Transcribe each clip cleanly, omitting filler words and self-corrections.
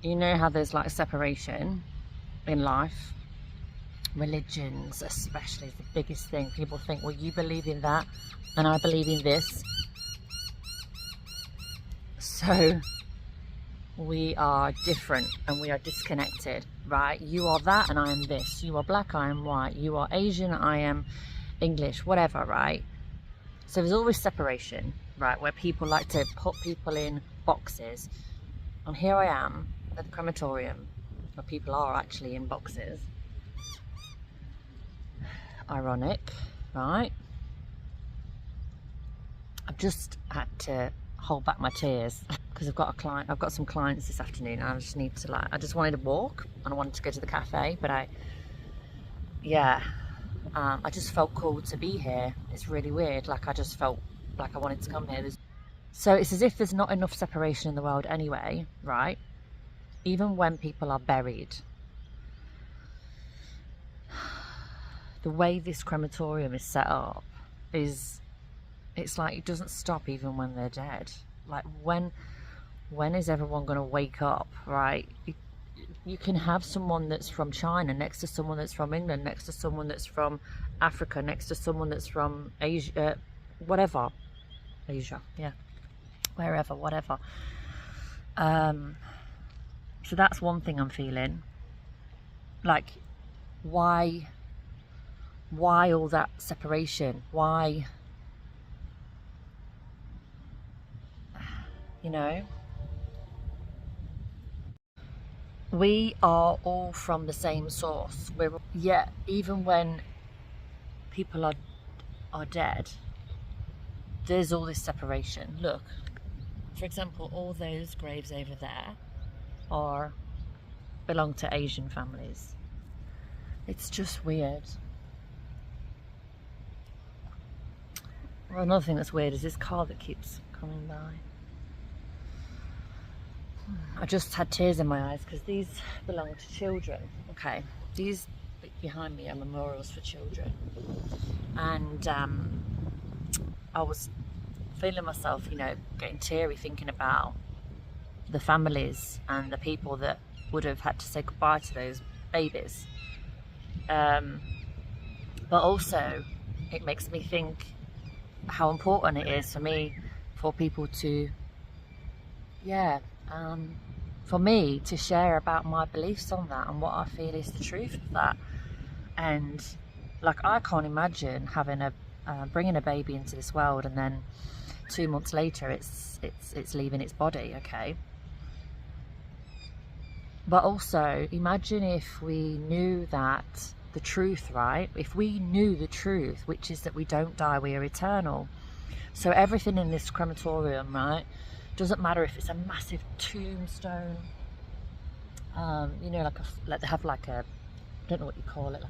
you know how there's like separation in life. Religions especially is the biggest thing. People think, well, you believe in that and I believe in this, so we are different and we are disconnected, right? You are that and I am this. You are black, I am white. You are Asian, I am English, whatever, right? So there's always separation, right, where people like to put people in boxes. And here I am at the crematorium where people are actually in boxes. Ironic, right? I've just had to hold back my tears because I've got some clients this afternoon and I just need to I just wanted to walk and I wanted to go to the cafe, but I just felt called to be here. It's really weird, like I just felt like I wanted to come here. So it's as if there's not enough separation in the world anyway, right? Even when people are buried. The way this crematorium is set up it's like it doesn't stop even when they're dead. Like when is everyone going to wake up, right? You can have someone that's from China next to someone that's from England, next to someone that's from Africa, next to someone that's from Asia, whatever. Asia, yeah. Wherever, whatever. So that's one thing I'm feeling. Like, why all that separation? Why, you know? We are all from the same source. Yet, even when people are dead, there's all this separation. Look, for example, all those graves over there belong to Asian families. It's just weird. Well, another thing that's weird is this car that keeps coming by. I just had tears in my eyes because these belong to children. Okay, these behind me are memorials for children, and I was feeling myself, getting teary thinking about the families and the people that would have had to say goodbye to those babies. But also, it makes me think how important it is for people to, for me to share about my beliefs on that and what I feel is the truth of that. And like, I can't imagine having bringing a baby into this world and then 2 months later it's leaving its body, okay? But also, imagine if we knew that the truth, right? If we knew the truth, which is that we don't die, we are eternal. So everything in this crematorium, right, doesn't matter if it's a massive tombstone, like they have like a, I don't know what you call it,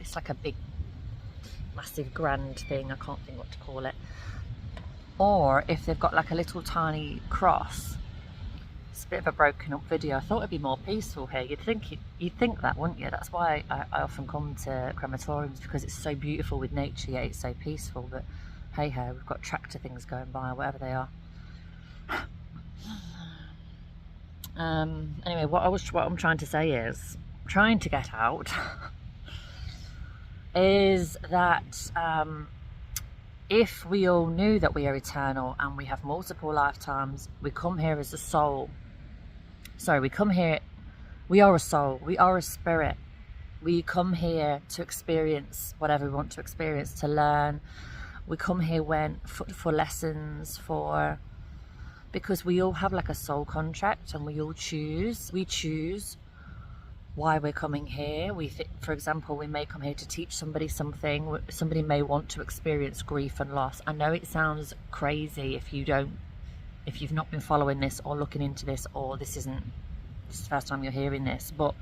it's like a big, massive, grand thing, I can't think what to call it. Or if they've got like a little tiny cross. It's a bit of a broken up video. I thought it'd be more peaceful here. You'd think that, wouldn't you? That's why I often come to crematoriums, because it's so beautiful with nature, yet it's so peaceful. But hey ho, we've got tractor things going by, whatever they are. Anyway, what I'm trying to say is, trying to get out, is that if we all knew that we are eternal and we have multiple lifetimes, we come here as a soul. Sorry, we come here, we are a soul, we are a spirit. We come here to experience whatever we want to experience, to learn. We come here for lessons, because we all have like a soul contract, and we choose why we're coming here. For example, we may come here to teach somebody something. Somebody may want to experience grief and loss. I know it sounds crazy if you've not been following this or looking into this, or this is the first time you're hearing this, but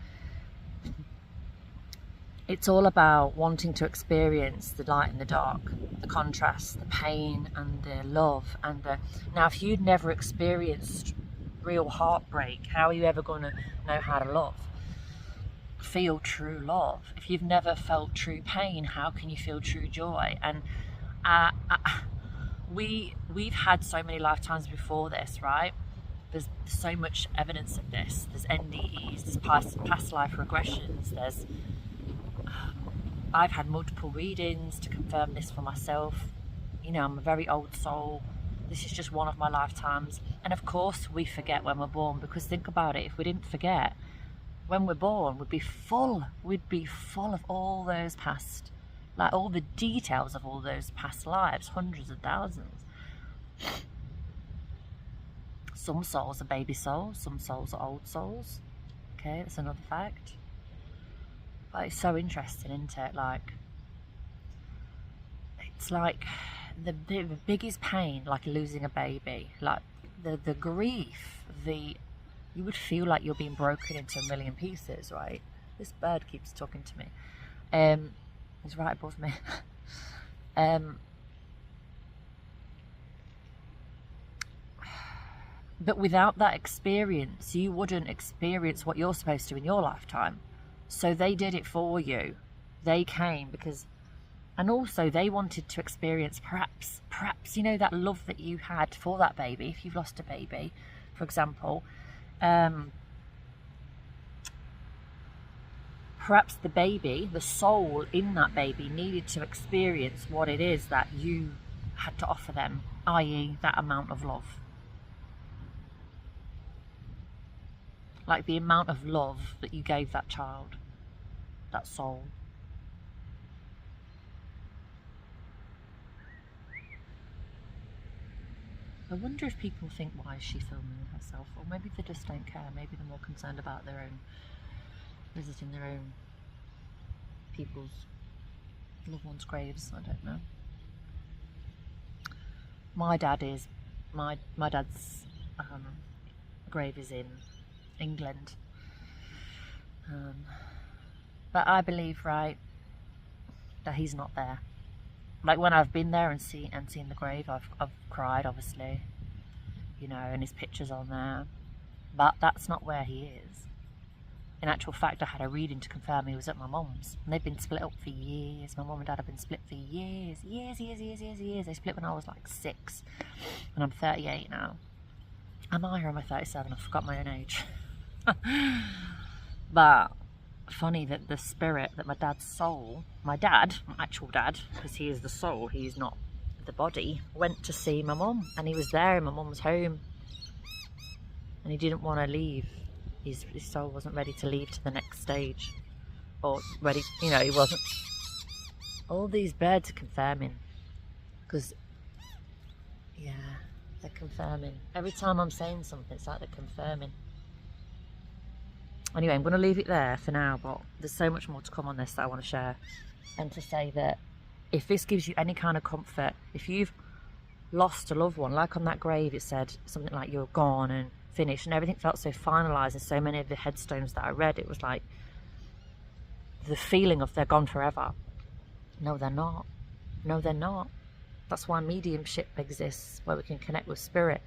it's all about wanting to experience the light and the dark, the contrast, the pain and the love. Now, if you'd never experienced real heartbreak, how are you ever going to know how to love? Feel true love. If you've never felt true pain, how can you feel true joy? And we've had so many lifetimes before this, right? there's so much evidence of this. There's NDEs, there's past life regressions, there's I've had multiple readings to confirm this for myself. You know, I'm a very old soul. This is just one of my lifetimes. And of course we forget when we're born, because think about it, if we didn't forget, when we're born, we'd be full of all those past, like all the details of all those past lives, hundreds of thousands. Some souls are baby souls, some souls are old souls. Okay, that's another fact. But it's so interesting, isn't it? Like, it's like the biggest pain, like losing a baby, like the grief, you would feel like you're being broken into a million pieces, right? This bird keeps talking to me. He's right above me. But without that experience, you wouldn't experience what you're supposed to in your lifetime. So they did it for you. They came because, and also they wanted to experience perhaps, you know, that love that you had for that baby. If you've lost a baby, for example, perhaps the baby, the soul in that baby needed to experience what it is that you had to offer them, i.e. that amount of love. Like the amount of love that you gave that child, that soul. I wonder if people think, why is she filming herself? Or maybe they just don't care. Maybe they're more concerned about their own, visiting their own people's loved ones' graves. I don't know. My dad's grave is in England. But I believe, right, that he's not there. Like when I've been there and seen the grave, I've cried, obviously, you know, and his picture's on there. But that's not where he is. In actual fact, I had a reading to confirm he was at my mum's, and they've been split up for years. My mum and dad have been split for years. They split when I was like 6, and I'm 38 now. Am I, or am I 37? I forgot my own age. But funny that the spirit, that my dad's soul, my actual dad, because he is the soul, he's not the body, went to see my mum, and he was there in my mum's home, and he didn't want to leave. His soul wasn't ready to leave to the next stage, or ready, you know, he wasn't. All these birds are confirming, because yeah, they're confirming. Every time I'm saying something, it's like they're confirming. Anyway, I'm going to leave it there for now, but there's so much more to come on this that I want to share. And to say that if this gives you any kind of comfort, if you've lost a loved one, like on that grave it said something like you're gone and finished, and everything felt so finalised, and so many of the headstones that I read, it was like the feeling of they're gone forever. No, they're not. No, they're not. That's why mediumship exists, where we can connect with spirit.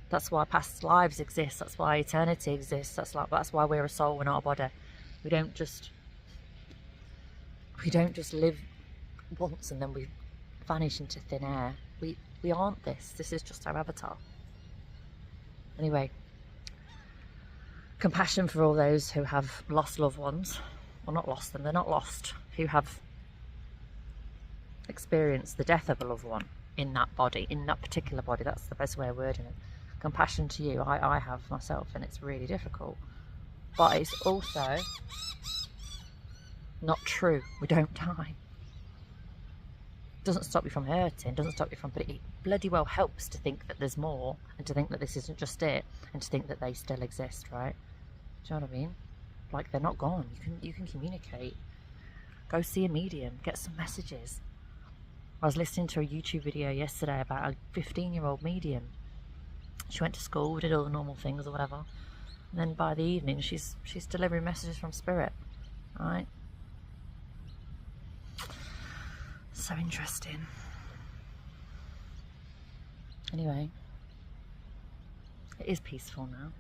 That's why past lives exist. That's why eternity exists. That's why we're a soul, we're not a body. We don't just live once and then we vanish into thin air. We aren't this. This is just our avatar. Anyway, compassion for all those who have lost loved ones. Well, not lost them, they're not lost. Who have experienced the death of a loved one in that body, in that particular body. That's the best way of wording it. Compassion to you. I have myself, and it's really difficult. But it's also not true. We don't die. It doesn't stop you from hurting, doesn't stop you from, but it bloody well helps to think that there's more, and to think that this isn't just it, and to think that they still exist, right? Do you know what I mean? Like, they're not gone. You can communicate. Go see a medium, get some messages. I was listening to a YouTube video yesterday about a 15-year-old medium. She went to school, did all the normal things or whatever, and then by the evening she's delivering messages from spirit, right? So interesting. Anyway, it is peaceful now.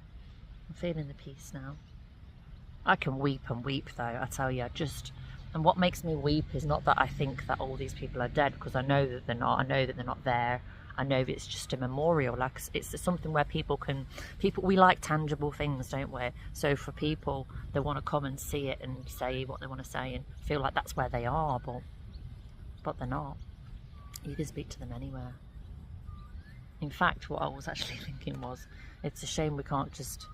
I'm feeling the peace now. I can weep and weep though, I tell you, and what makes me weep is not that I think that all these people are dead, because I know that they're not. I know that they're not there. I know it's just a memorial, like it's something where we like tangible things, don't we? So for people, they want to come and see it and say what they want to say and feel like that's where they are, but they're not. You can speak to them anywhere. In fact, what I was actually thinking was, it's a shame we can't just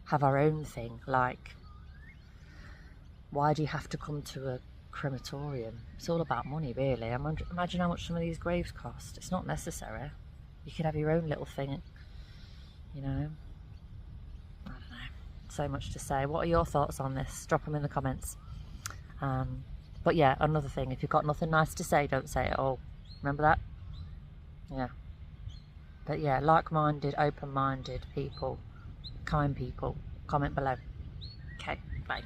have our own thing. Like, why do you have to come to a crematorium? It's all about money, really. Imagine how much some of these graves cost. It's not necessary. You could have your own little thing, you know. I don't know. So much to say. What are your thoughts on this? Drop them in the comments. But yeah, another thing, if you've got nothing nice to say, don't say it all. Remember that? Yeah. But yeah, like-minded, open-minded people, kind people, comment below. Okay, bye.